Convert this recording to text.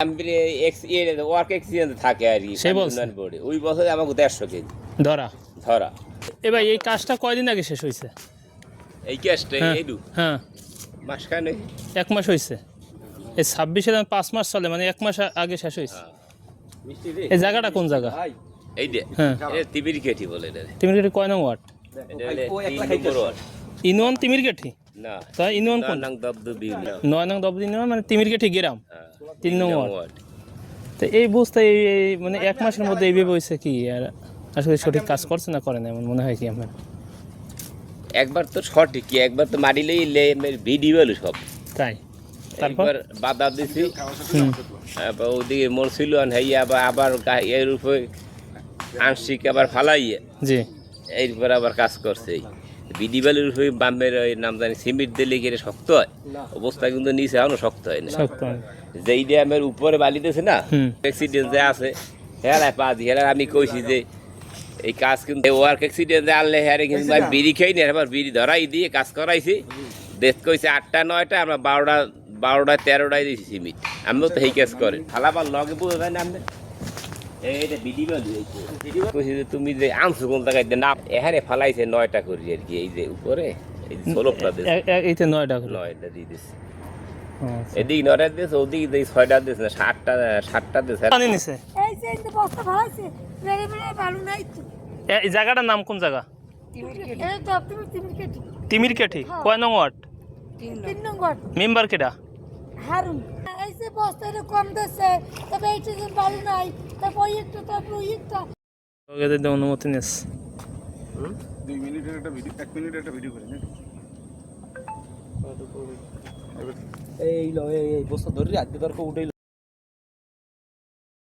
Work accident থাকে আর কি বোর্ডে ওই বছরে আমাকে 150 কেজি ধরা ধরা। এবার এই কাজটা কয়দিন আগে শেষ হয়েছে? এই কাজটা হ্যাঁ মাসখানে 1 মাস হয়েছে। এই 26-এর 5 মাস চলে, মানে 1 মাস আগে শেষ হয়েছে। এই জায়গাটা কোন জায়গা? এই যে হ্যাঁ তিমিরকেঠি বলে এটা। তিমিরকেঠি কয় নং ওয়ার্ড? ইউনিয়ন তিমিরকেঠি না তাই ইউনিয়ন কোন? 9 নং দবদবি 9 নং দবদি ইউনিয়ন, মানে তিমিরকেঠি গ্রাম 3 নং ওয়ার্ড। তো এই বুঝতে মানে 1 মাসের মধ্যে এইভাবে হয়েছে কি? আর আসলে সঠিক কাজ করছে না করে না এমন মনে হয় কি আমার? একবার তো সঠিক কি, একবার তো মারিলেই ভিডিও এলো সব তাই। তারপর বাধা দিছি ওদিকে মরছিল হাইয়া আবার এর উপরে আংশিক আবার ফালাইয়ে জি এরপর আবার কাজ করছে। বিডিবালের উপরে বামের নাম জানি সিমেন্ট দিলে গেলে শক্ত হয়, অবস্থা কিন্তু নিচে এখনো শক্ত হয় না। যেই ড্যামের উপরে বালিতেছে না অ্যাক্সিডেন্ট যে আছে হ্যাঁ পা দিয়ে আমি কইছি যে এই কাজ কিন্তু ওয়ার্ক অ্যাক্সিডেন্টে আনলে হ্যাঁ কিন্তু বিড়ি খাই না, এবার বিড়ি ধরাই দিয়ে কাজ করাইছি। দেশ কইছে 8টা 9টা, আমরা 12টা 13টায় দিয়েছি সিমেন্ট। আমিও তো এই কাজ করে ফালাবার লগে বুঝে যায় না আপনি তুমি যে আনছো কোন জায়গায় না এখানে ফালাইছে 9টা করি আর কি। এই যে উপরে ষোলোটা এইতে 9টা দিয়ে দিচ্ছে, এদিক 9টা দিয়েছে ওদিকে 6টা দিয়েছে না 7টা দিয়েছে। এই জায়গাটার নাম কোন জায়গা? তিমিরকেঠি কয় নং ওয়ার্ড? 3 নং ওয়ার্ড। মেম্বার কেডা? হারুন। এই যে বস্তাটা কম দিচ্ছে, তবে এইটা যে ভালো নাই, তারপর একটা তারপর একটা ওদের অনুমতি নিস 2 মিনিটের একটা ভিডিও 1 মিনিটের একটা ভিডিও করে না এই বস্তা ধরে আজকে দরকার উঠে